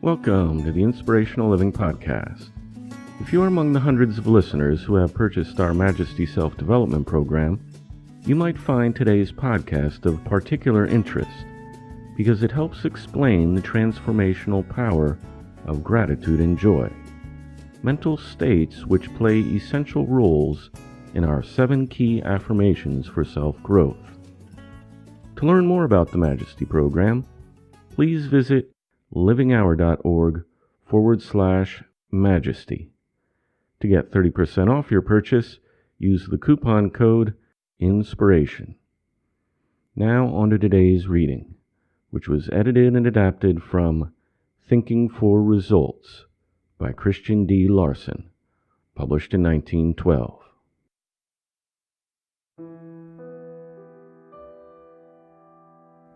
Welcome to the Inspirational Living podcast. If you are among the hundreds of listeners who have purchased our Majesty Self-Development Program, you might find today's podcast of particular interest because it helps explain the transformational power of gratitude and joy, mental states which play essential roles in our 7 key affirmations for self-growth. To learn more about the Majesty Program, please visit livinghour.org/majesty. To get 30% off your purchase, use the coupon code INSPIRATION. Now on to today's reading, which was edited and adapted from Thinking for Results by Christian D. Larson, published in 1912.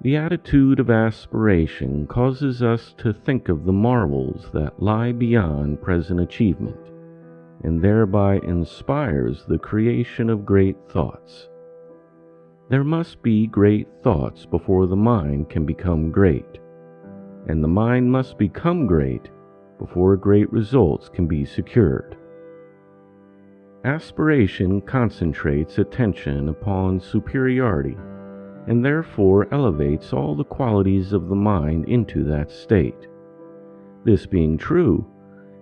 The attitude of aspiration causes us to think of the marvels that lie beyond present achievement, and thereby inspires the creation of great thoughts. There must be great thoughts before the mind can become great, and the mind must become great before great results can be secured. Aspiration concentrates attention upon superiority, and therefore elevates all the qualities of the mind into that state. This being true,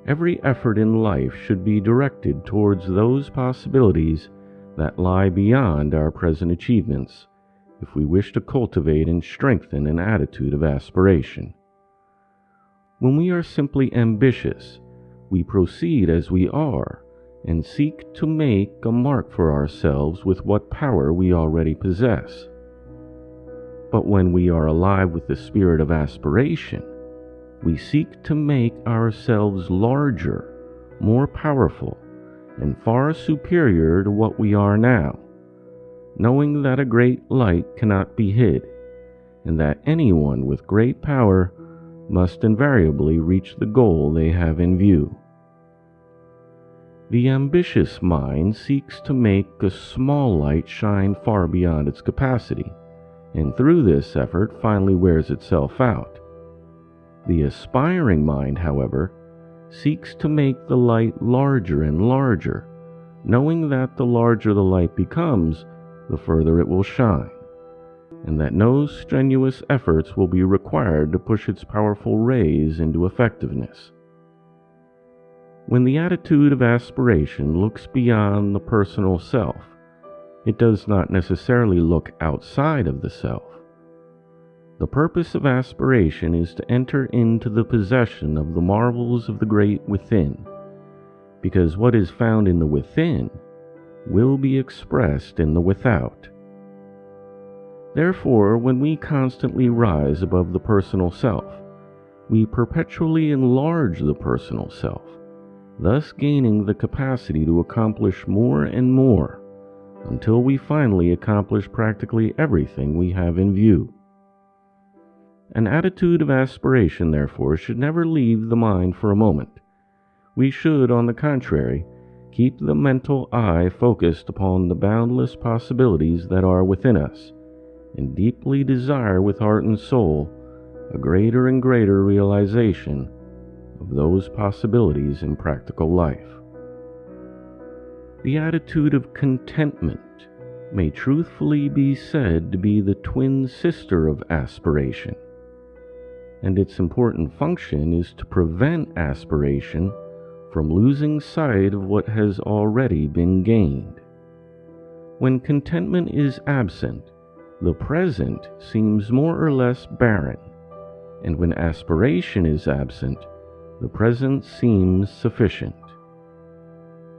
every effort in life should be directed towards those possibilities that lie beyond our present achievements, if we wish to cultivate and strengthen an attitude of aspiration. When we are simply ambitious, we proceed as we are, and seek to make a mark for ourselves with what power we already possess. But when we are alive with the spirit of aspiration, we seek to make ourselves larger, more powerful, and far superior to what we are now, knowing that a great light cannot be hid, and that anyone with great power must invariably reach the goal they have in view. The ambitious mind seeks to make a small light shine far beyond its capacity, and through this effort finally wears itself out. The aspiring mind, however, seeks to make the light larger and larger, knowing that the larger the light becomes, the further it will shine, and that no strenuous efforts will be required to push its powerful rays into effectiveness. When the attitude of aspiration looks beyond the personal self, it does not necessarily look outside of the self. The purpose of aspiration is to enter into the possession of the marvels of the great within, because what is found in the within will be expressed in the without. Therefore, when we constantly rise above the personal self, we perpetually enlarge the personal self, thus gaining the capacity to accomplish more and more, until we finally accomplish practically everything we have in view. An attitude of aspiration, therefore, should never leave the mind for a moment. We should, on the contrary, keep the mental eye focused upon the boundless possibilities that are within us, and deeply desire with heart and soul a greater and greater realization of those possibilities in practical life. The attitude of contentment may truthfully be said to be the twin sister of aspiration, and its important function is to prevent aspiration from losing sight of what has already been gained. When contentment is absent, the present seems more or less barren, and when aspiration is absent, the present seems sufficient.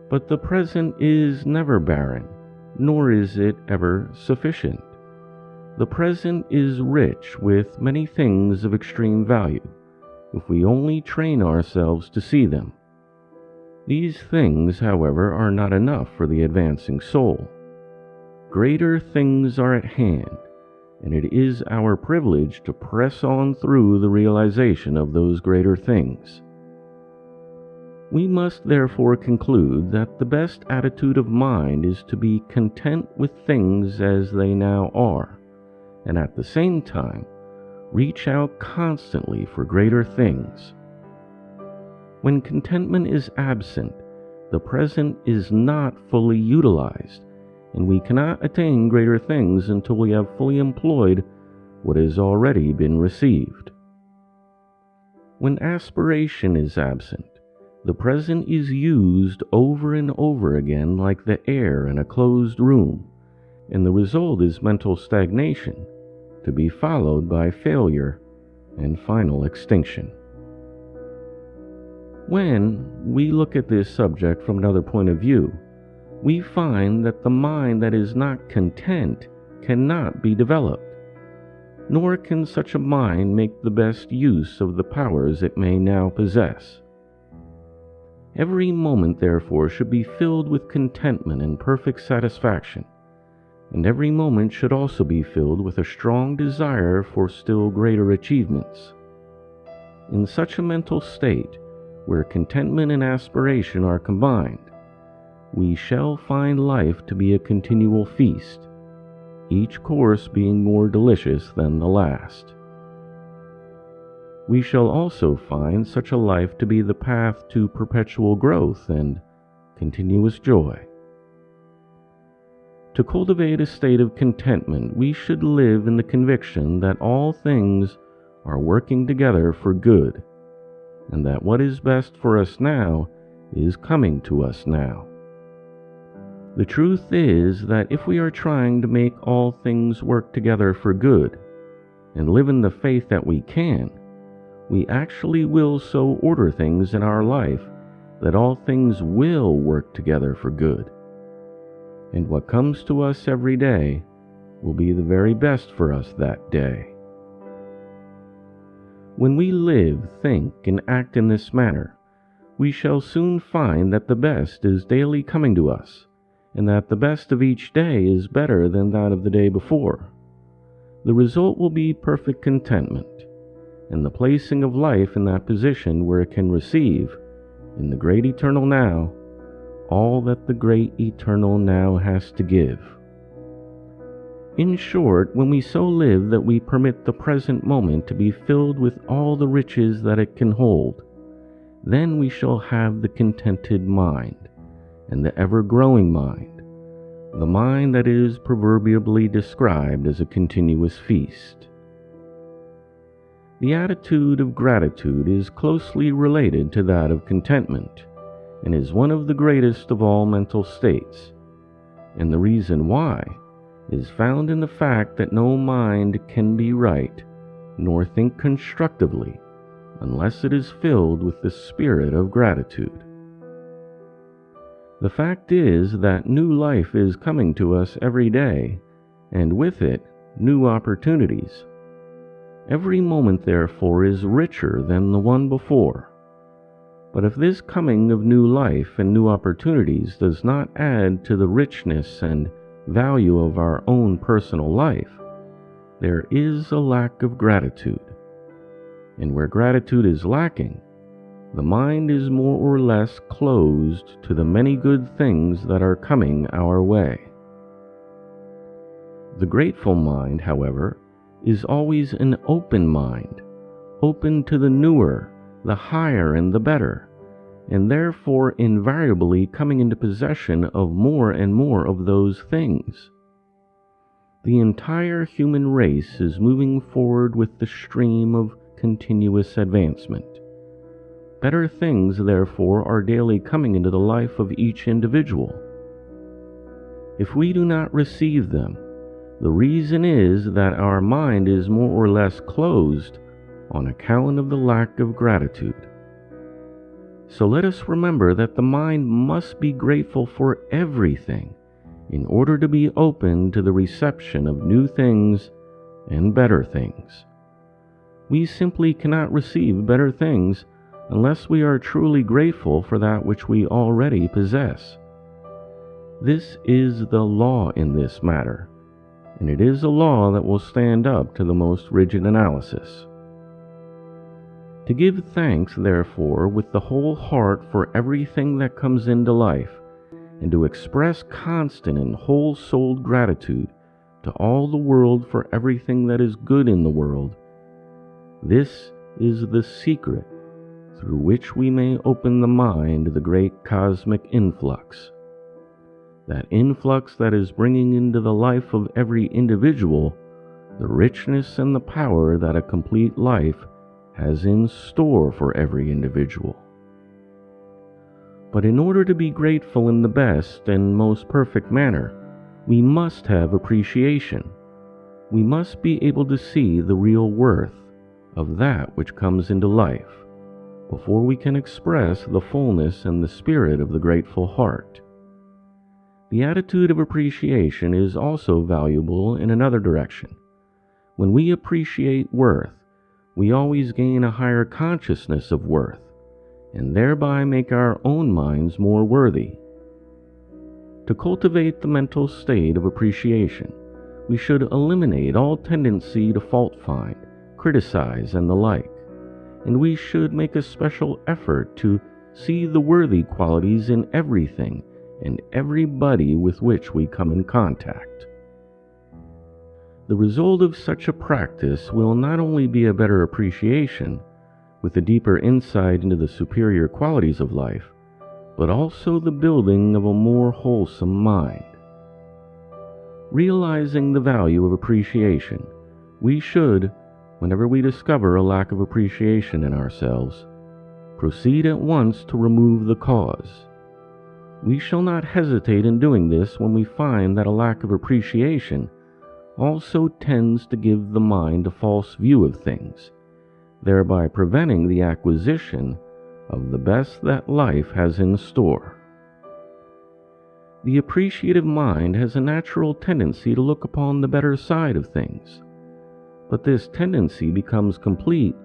But the present is never barren, nor is it ever sufficient. The present is rich with many things of extreme value, if we only train ourselves to see them. These things, however, are not enough for the advancing soul. Greater things are at hand, and it is our privilege to press on through the realization of those greater things. We must therefore conclude that the best attitude of mind is to be content with things as they now are, and at the same time reach out constantly for greater things, When contentment is absent, the present is not fully utilized, and we cannot attain greater things until we have fully employed what has already been received. When aspiration is absent, the present is used over and over again like the air in a closed room, and the result is mental stagnation, to be followed by failure and final extinction. When we look at this subject from another point of view, we find that the mind that is not content cannot be developed, nor can such a mind make the best use of the powers it may now possess. Every moment, therefore, should be filled with contentment and perfect satisfaction, and every moment should also be filled with a strong desire for still greater achievements. In such a mental state, where contentment and aspiration are combined, we shall find life to be a continual feast, each course being more delicious than the last. We shall also find such a life to be the path to perpetual growth and continuous joy. To cultivate a state of contentment, we should live in the conviction that all things are working together for good, and that what is best for us now is coming to us now. The truth is that if we are trying to make all things work together for good, and live in the faith that we can, we actually will so order things in our life that all things will work together for good. And what comes to us every day will be the very best for us that day. When we live, think, and act in this manner, we shall soon find that the best is daily coming to us, and that the best of each day is better than that of the day before. The result will be perfect contentment, and the placing of life in that position where it can receive, in the great eternal now, all that the great eternal now has to give. In short, when we so live that we permit the present moment to be filled with all the riches that it can hold, then we shall have the contented mind, and the ever-growing mind, the mind that is proverbially described as a continuous feast. The attitude of gratitude is closely related to that of contentment, and is one of the greatest of all mental states, and the reason why is found in the fact that no mind can be right, nor think constructively, unless it is filled with the spirit of gratitude. The fact is that new life is coming to us every day, and with it, new opportunities. Every moment, therefore, is richer than the one before. But if this coming of new life and new opportunities does not add to the richness and value of our own personal life, there is a lack of gratitude. And where gratitude is lacking, the mind is more or less closed to the many good things that are coming our way. The grateful mind, however, is always an open mind, open to the newer, the higher, and the better, and therefore invariably coming into possession of more and more of those things. The entire human race is moving forward with the stream of continuous advancement. Better things, therefore, are daily coming into the life of each individual. If we do not receive them, the reason is that our mind is more or less closed on account of the lack of gratitude. So let us remember that the mind must be grateful for everything in order to be open to the reception of new things and better things. We simply cannot receive better things unless we are truly grateful for that which we already possess. This is the law in this matter, and it is a law that will stand up to the most rigid analysis. To give thanks, therefore, with the whole heart for everything that comes into life, and to express constant and whole-souled gratitude to all the world for everything that is good in the world, this is the secret through which we may open the mind to the great cosmic influx. That influx that is bringing into the life of every individual the richness and the power that a complete life has in store for every individual. But in order to be grateful in the best and most perfect manner, we must have appreciation. We must be able to see the real worth of that which comes into life before we can express the fullness and the spirit of the grateful heart. The attitude of appreciation is also valuable in another direction. When we appreciate worth, we always gain a higher consciousness of worth, and thereby make our own minds more worthy. To cultivate the mental state of appreciation, we should eliminate all tendency to fault-find, criticize, and the like, and we should make a special effort to see the worthy qualities in everything and everybody with which we come in contact. The result of such a practice will not only be a better appreciation, with a deeper insight into the superior qualities of life, but also the building of a more wholesome mind. Realizing the value of appreciation, we should, whenever we discover a lack of appreciation in ourselves, proceed at once to remove the cause. We shall not hesitate in doing this when we find that a lack of appreciation also tends to give the mind a false view of things, thereby preventing the acquisition of the best that life has in store. The appreciative mind has a natural tendency to look upon the better side of things, but this tendency becomes complete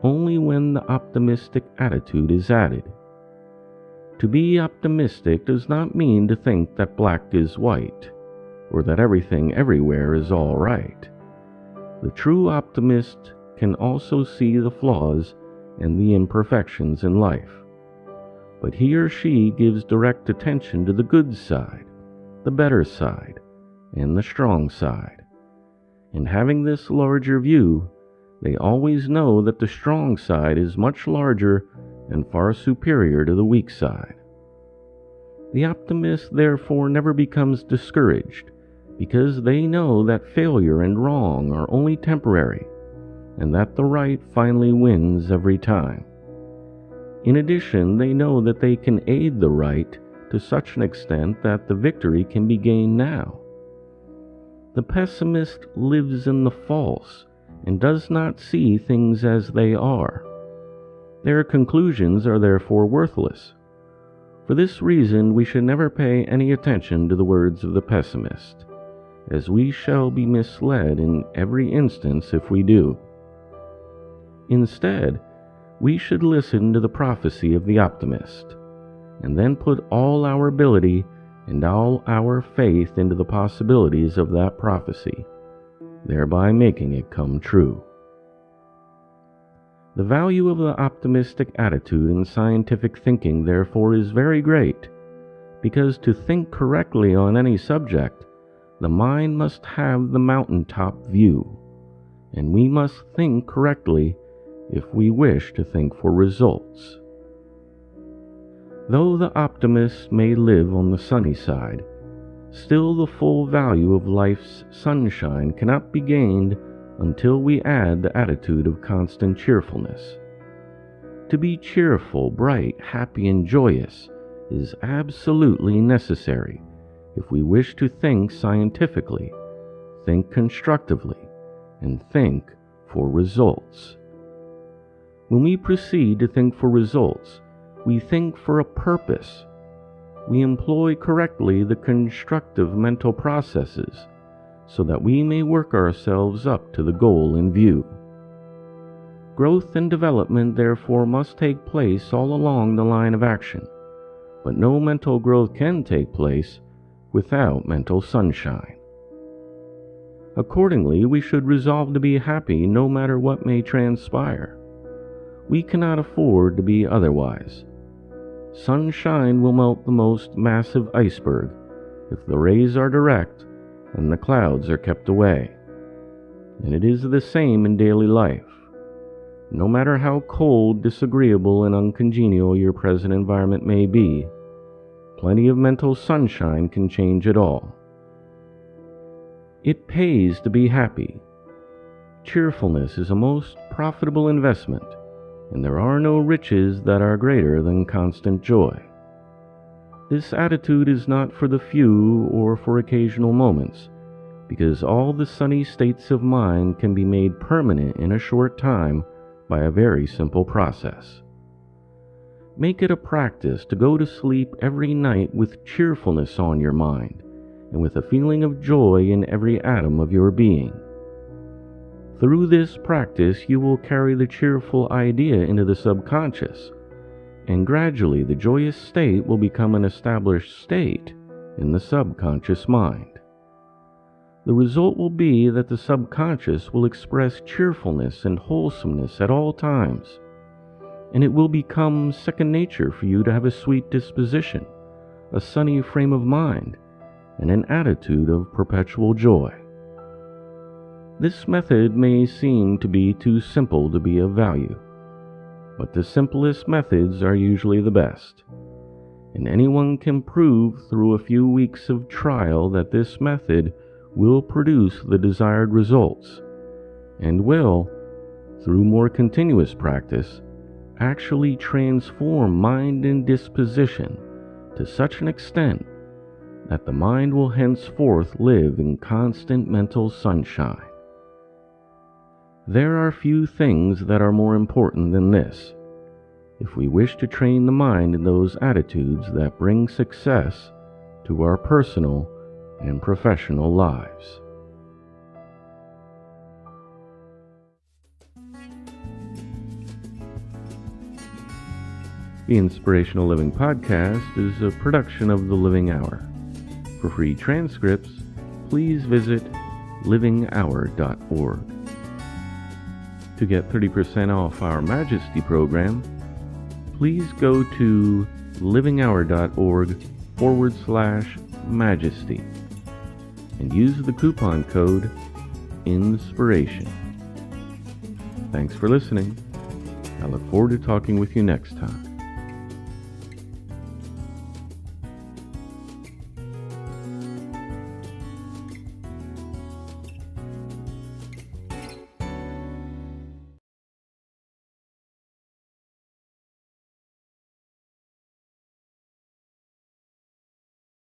only when the optimistic attitude is added. To be optimistic does not mean to think that black is white, or that everything everywhere is all right. The true optimist can also see the flaws and the imperfections in life, but he or she gives direct attention to the good side, the better side, and the strong side. And having this larger view, they always know that the strong side is much larger and far superior to the weak side. The optimist therefore never becomes discouraged, because they know that failure and wrong are only temporary, and that the right finally wins every time. In addition, they know that they can aid the right to such an extent that the victory can be gained now. The pessimist lives in the false and does not see things as they are. Their conclusions are therefore worthless. For this reason, we should never pay any attention to the words of the pessimist, as we shall be misled in every instance if we do. Instead, we should listen to the prophecy of the optimist, and then put all our ability and all our faith into the possibilities of that prophecy, thereby making it come true. The value of the optimistic attitude in scientific thinking, therefore, is very great, because to think correctly on any subject, the mind must have the mountaintop view, and we must think correctly if we wish to think for results. Though the optimist may live on the sunny side, still the full value of life's sunshine cannot be gained until we add the attitude of constant cheerfulness. To be cheerful, bright, happy, and joyous is absolutely necessary if we wish to think scientifically, think constructively, and think for results. When we proceed to think for results, we think for a purpose. We employ correctly the constructive mental processes so that we may work ourselves up to the goal in view. Growth and development, therefore, must take place all along the line of action, but no mental growth can take place without mental sunshine. Accordingly, we should resolve to be happy no matter what may transpire. We cannot afford to be otherwise. Sunshine will melt the most massive iceberg if the rays are direct and the clouds are kept away. And it is the same in daily life. No matter how cold, disagreeable, and uncongenial your present environment may be, plenty of mental sunshine can change it all. It pays to be happy. Cheerfulness is a most profitable investment, and there are no riches that are greater than constant joy. This attitude is not for the few or for occasional moments, because all the sunny states of mind can be made permanent in a short time by a very simple process. Make it a practice to go to sleep every night with cheerfulness on your mind and with a feeling of joy in every atom of your being. Through this practice, you will carry the cheerful idea into the subconscious, and gradually the joyous state will become an established state in the subconscious mind. The result will be that the subconscious will express cheerfulness and wholesomeness at all times, and it will become second nature for you to have a sweet disposition, a sunny frame of mind, and an attitude of perpetual joy. This method may seem to be too simple to be of value, but the simplest methods are usually the best, and anyone can prove through a few weeks of trial that this method will produce the desired results, and will, through more continuous practice, actually transform mind and disposition to such an extent that the mind will henceforth live in constant mental sunshine. There are few things that are more important than this, if we wish to train the mind in those attitudes that bring success to our personal and professional lives. The Inspirational Living Podcast is a production of The Living Hour. For free transcripts, please visit livinghour.org. To get 30% off our Majesty program, please go to livinghour.org/Majesty and use the coupon code INSPIRATION. Thanks for listening. I look forward to talking with you next time.